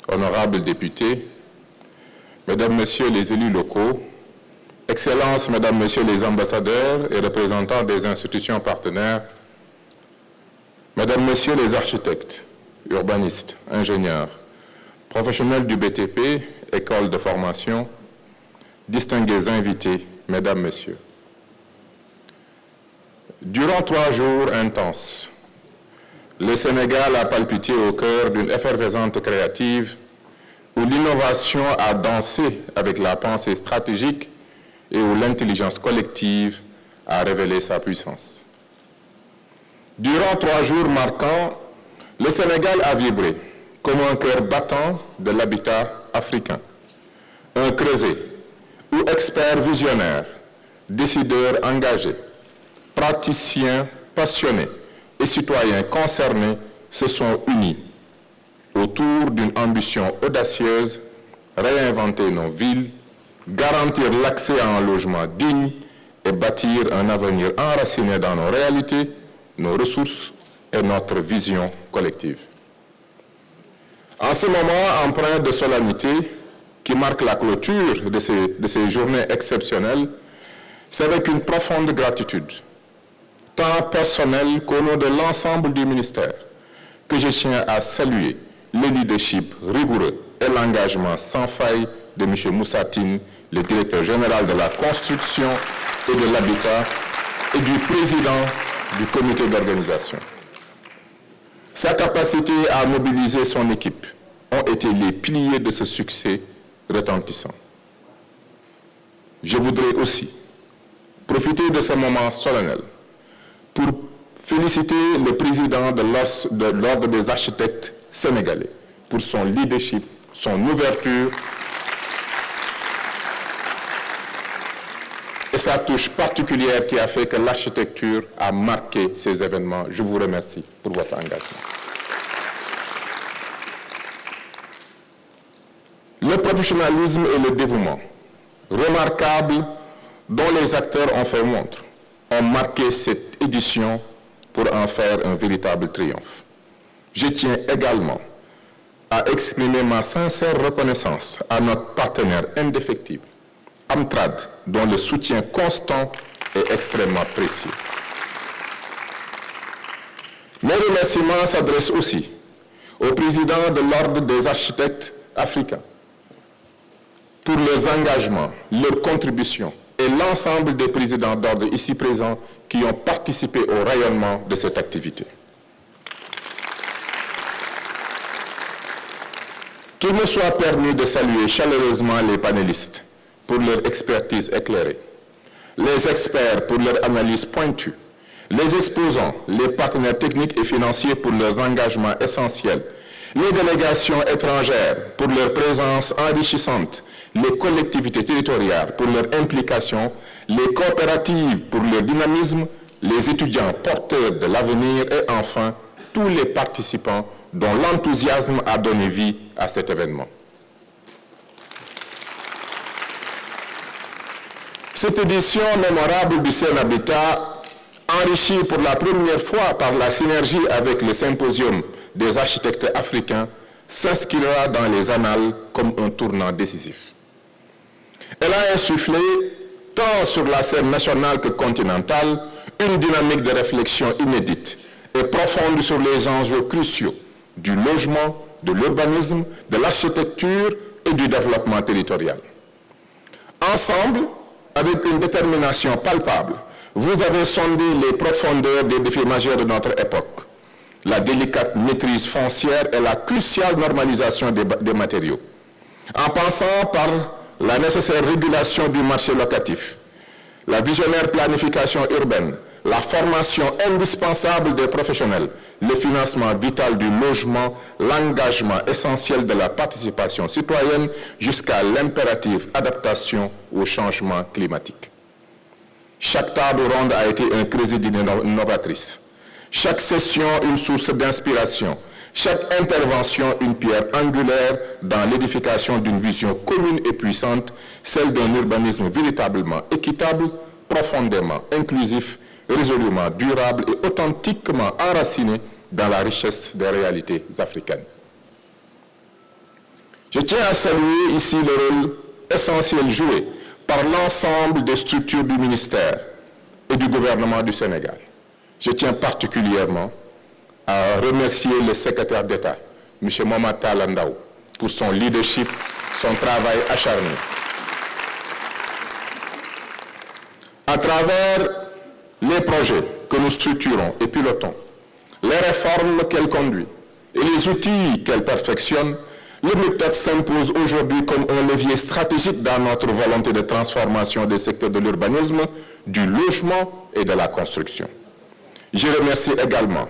honorables députés, Mesdames, Messieurs les élus locaux, Excellences, Mesdames, Messieurs les ambassadeurs et représentants des institutions partenaires, Mesdames, Messieurs les architectes, urbanistes, ingénieurs, professionnels du BTP, écoles de formation, distingués invités, Mesdames, Messieurs. Durant 3 jours intenses, le Sénégal a palpité au cœur d'une effervescence créative où l'innovation a dansé avec la pensée stratégique et où l'intelligence collective a révélé sa puissance. Durant 3 jours marquants, le Sénégal a vibré comme un cœur battant de l'habitat africain. Un creuset où experts visionnaires, décideurs engagés, praticiens passionnés et citoyens concernés se sont unis autour d'une ambition audacieuse, réinventer nos villes, garantir l'accès à un logement digne et bâtir un avenir enraciné dans nos réalités, nos ressources et notre vision collective. En ce moment empreint de solennité qui marque la clôture de ces journées exceptionnelles, c'est avec une profonde gratitude, tant personnelle qu'au nom de l'ensemble du ministère, que je tiens à saluer le leadership rigoureux et l'engagement sans faille de M. Moussa Tine, le directeur général de la construction et de l'habitat, et du président du comité d'organisation. Sa capacité à mobiliser son équipe ont été les piliers de ce succès retentissant. Je voudrais aussi profiter de ce moment solennel pour féliciter le président de l'Ordre des architectes sénégalais pour son leadership, son ouverture et sa touche particulière qui a fait que l'architecture a marqué ces événements. Je vous remercie pour votre engagement. Le professionnalisme et le dévouement remarquables dont les acteurs ont fait montre ont marqué cette édition pour en faire un véritable triomphe. Je tiens également à exprimer ma sincère reconnaissance à notre partenaire indéfectible, Amtrad, dont le soutien constant est extrêmement précieux. Mes remerciements s'adressent aussi au président de l'Ordre des architectes africains pour leurs engagements, leurs contributions et l'ensemble des présidents d'ordre ici présents qui ont participé au rayonnement de cette activité. Qu'il me soit permis de saluer chaleureusement les panélistes pour leur expertise éclairée, les experts pour leur analyse pointue, les exposants, les partenaires techniques et financiers pour leurs engagements essentiels, les délégations étrangères pour leur présence enrichissante, les collectivités territoriales pour leur implication, les coopératives pour leur dynamisme, les étudiants porteurs de l'avenir et enfin tous les participants dont l'enthousiasme a donné vie à cet événement. Cette édition mémorable du Sén'Habitat, enrichie pour la première fois par la synergie avec le symposium des architectes africains, s'inscrira dans les annales comme un tournant décisif. Elle a insufflé, tant sur la scène nationale que continentale, une dynamique de réflexion inédite et profonde sur les enjeux cruciaux du logement, de l'urbanisme, de l'architecture et du développement territorial. Ensemble, avec une détermination palpable, vous avez sondé les profondeurs des défis majeurs de notre époque, la délicate maîtrise foncière et la cruciale normalisation des matériaux, en passant par la nécessaire régulation du marché locatif, la visionnaire planification urbaine, la formation indispensable des professionnels, le financement vital du logement, l'engagement essentiel de la participation citoyenne jusqu'à l'impérative adaptation au changement climatique. Chaque table ronde a été un creuset d'idées novatrices. Chaque session, une source d'inspiration. Chaque intervention, une pierre angulaire dans l'édification d'une vision commune et puissante, celle d'un urbanisme véritablement équitable, profondément inclusif, résolument durable et authentiquement enraciné dans la richesse des réalités africaines. Je tiens à saluer ici le rôle essentiel joué par l'ensemble des structures du ministère et du gouvernement du Sénégal. Je tiens particulièrement à remercier le secrétaire d'État, M. Mohamed Talla Ndao, pour son leadership, son travail acharné. À travers les projets que nous structurons et pilotons, les réformes qu'elle conduit et les outils qu'elle perfectionne, le MIPTAT s'impose aujourd'hui comme un levier stratégique dans notre volonté de transformation des secteurs de l'urbanisme, du logement et de la construction. Je remercie également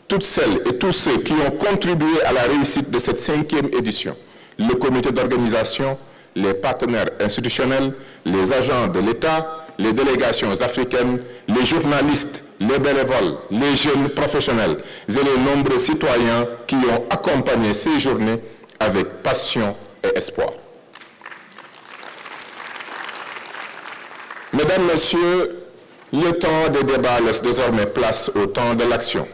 toutes celles et tous ceux qui ont contribué à la réussite de cette 5e édition, le comité d'organisation, les partenaires institutionnels, les agents de l'État, les délégations africaines, les journalistes, les bénévoles, les jeunes professionnels et les nombreux citoyens qui ont accompagné ces journées avec passion et espoir. Mesdames, Messieurs, le temps des débats laisse désormais place au temps de l'action.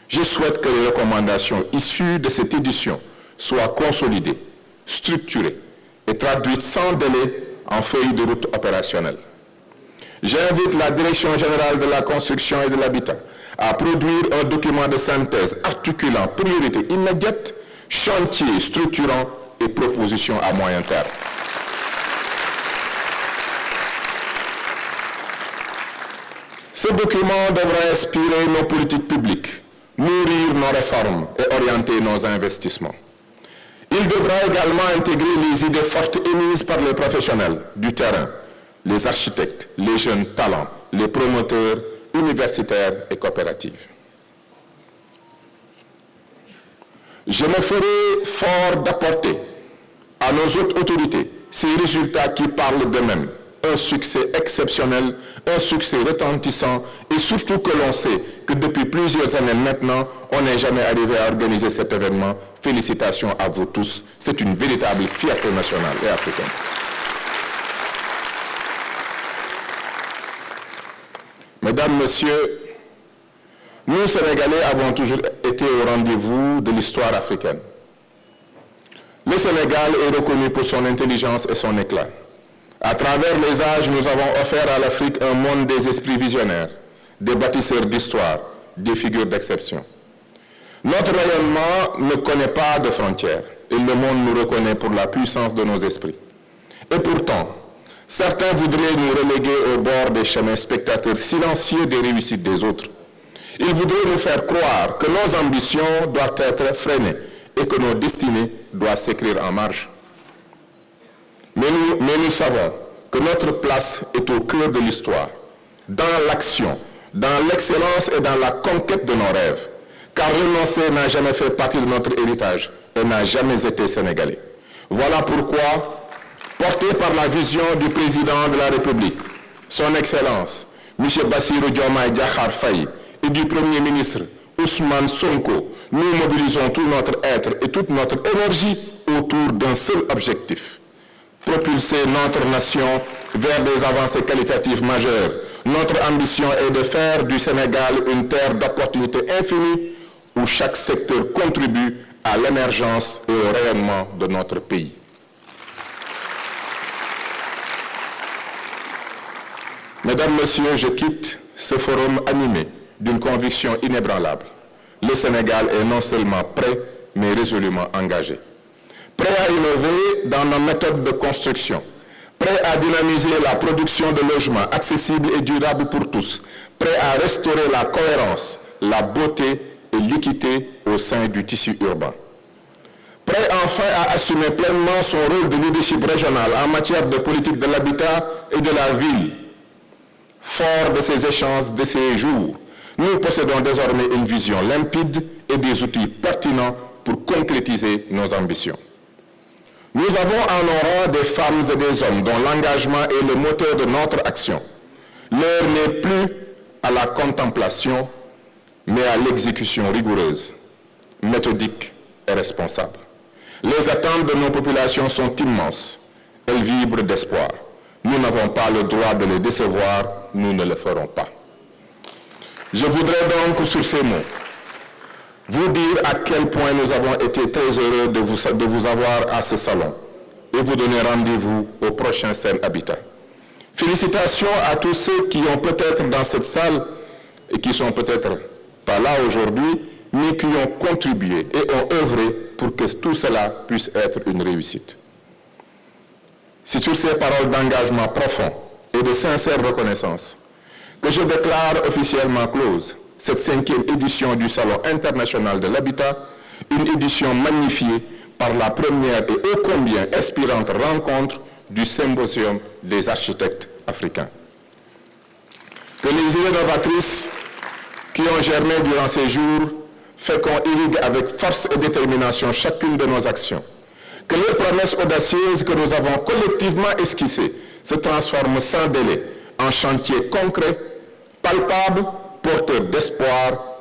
Je souhaite que les recommandations issues de cette édition soient consolidées, structurées et traduites sans délai en feuilles de route opérationnelles. J'invite la Direction générale de la construction et de l'habitat à produire un document de synthèse articulant priorités immédiates, chantiers structurants et propositions à moyen terme. Ce document devra inspirer nos politiques publiques, nourrir nos réformes et orienter nos investissements. Il devra également intégrer les idées fortes émises par les professionnels du terrain, les architectes, les jeunes talents, les promoteurs universitaires et coopératives. Je me ferai fort d'apporter à nos autres autorités ces résultats qui parlent d'eux-mêmes. Un succès exceptionnel, un succès retentissant et surtout que l'on sait que depuis plusieurs années maintenant, on n'est jamais arrivé à organiser cet événement. Félicitations à vous tous. C'est une véritable fierté nationale et africaine. Mesdames, Messieurs, nous, Sénégalais, avons toujours été au rendez-vous de l'histoire africaine. Le Sénégal est reconnu pour son intelligence et son éclat. À travers les âges, nous avons offert à l'Afrique un monde des esprits visionnaires, des bâtisseurs d'histoire, des figures d'exception. Notre rayonnement ne connaît pas de frontières et le monde nous reconnaît pour la puissance de nos esprits. Et pourtant, certains voudraient nous reléguer au bord des chemins spectateurs silencieux des réussites des autres. Ils voudraient nous faire croire que nos ambitions doivent être freinées et que nos destinées doivent s'écrire en marge. Mais nous savons que notre place est au cœur de l'histoire, dans l'action, dans l'excellence et dans la conquête de nos rêves. Car renoncer n'a jamais fait partie de notre héritage et n'a jamais été sénégalais. Voilà pourquoi, porté par la vision du président de la République, son Excellence, M. Bassirou Diomaye Diakhar Faye, et du Premier ministre Ousmane Sonko, nous mobilisons tout notre être et toute notre énergie autour d'un seul objectif: propulser notre nation vers des avancées qualitatives majeures. Notre ambition est de faire du Sénégal une terre d'opportunités infinies où chaque secteur contribue à l'émergence et au rayonnement de notre pays. Mesdames, Messieurs, je quitte ce forum animé d'une conviction inébranlable. Le Sénégal est non seulement prêt, mais résolument engagé. Prêt à innover dans nos méthodes de construction, prêt à dynamiser la production de logements accessibles et durables pour tous, prêt à restaurer la cohérence, la beauté et l'équité au sein du tissu urbain. Prêt enfin à assumer pleinement son rôle de leadership régional en matière de politique de l'habitat et de la ville. Fort de ces échanges de ces jours, nous possédons désormais une vision limpide et des outils pertinents pour concrétiser nos ambitions. Nous avons en nos rangs des femmes et des hommes dont l'engagement est le moteur de notre action. L'heure n'est plus à la contemplation, mais à l'exécution rigoureuse, méthodique et responsable. Les attentes de nos populations sont immenses. Elles vibrent d'espoir. Nous n'avons pas le droit de les décevoir, nous ne le ferons pas. Je voudrais donc, sur ces mots, vous dire à quel point nous avons été très heureux de vous avoir à ce salon et vous donner rendez-vous au prochain Sen Habitat. Félicitations à tous ceux qui ont peut-être dans cette salle et qui sont peut-être pas là aujourd'hui, mais qui ont contribué et ont œuvré pour que tout cela puisse être une réussite. C'est sur ces paroles d'engagement profond et de sincère reconnaissance que je déclare officiellement close cette 5e édition du Salon international de l'habitat, une édition magnifiée par la première et ô combien inspirante rencontre du Symposium des architectes africains. Que les idées novatrices qui ont germé durant ces jours fait qu'on irrigue avec force et détermination chacune de nos actions. Que les promesses audacieuses que nous avons collectivement esquissées se transforment sans délai en chantiers concrets, palpables, porteurs d'espoir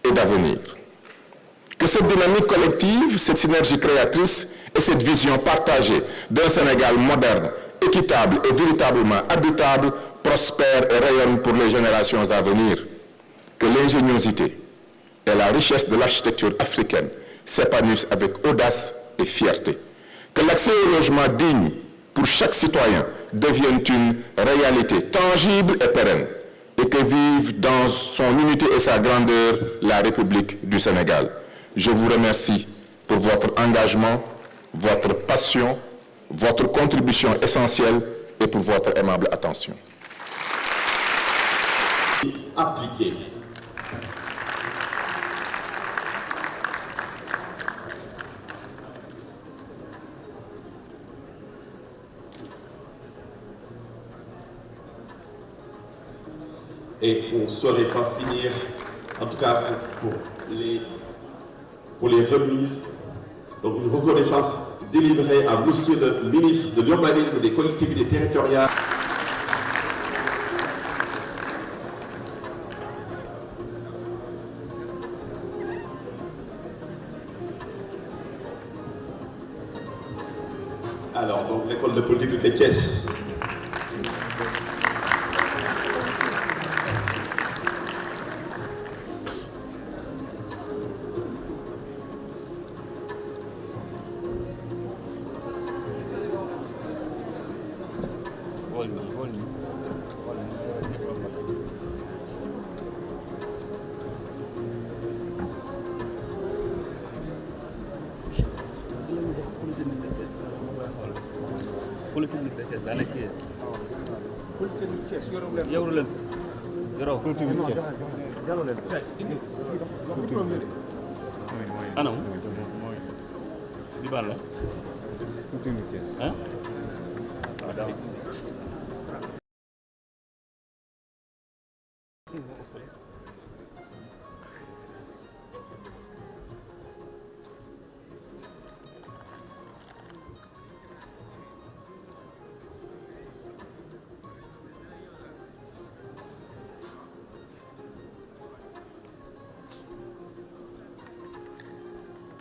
et d'avenir. Que cette dynamique collective, cette synergie créatrice et cette vision partagée d'un Sénégal moderne, équitable et véritablement habitable prospèrent et rayonnent pour les générations à venir. Que l'ingéniosité et la richesse de l'architecture africaine s'épanouissent avec audace et fierté. Que l'accès au logement digne pour chaque citoyen devienne une réalité tangible et pérenne et que vive dans son unité et sa grandeur la République du Sénégal. Je vous remercie pour votre engagement, votre passion, votre contribution essentielle et pour votre aimable attention. Appliqué. Et on ne saurait pas finir, en tout cas pour les remises, donc une reconnaissance délivrée à Monsieur le ministre de l'Urbanisme et des collectivités territoriales. Alors, donc l'école de politique de Thiès. Polytechnique de Thiès daa nekk yéen. Polytechnique Thiès yoroo leen. Yoroo Polytechnique Thiès. Anam. Di ban la. Polytechnique Thiès. Hein?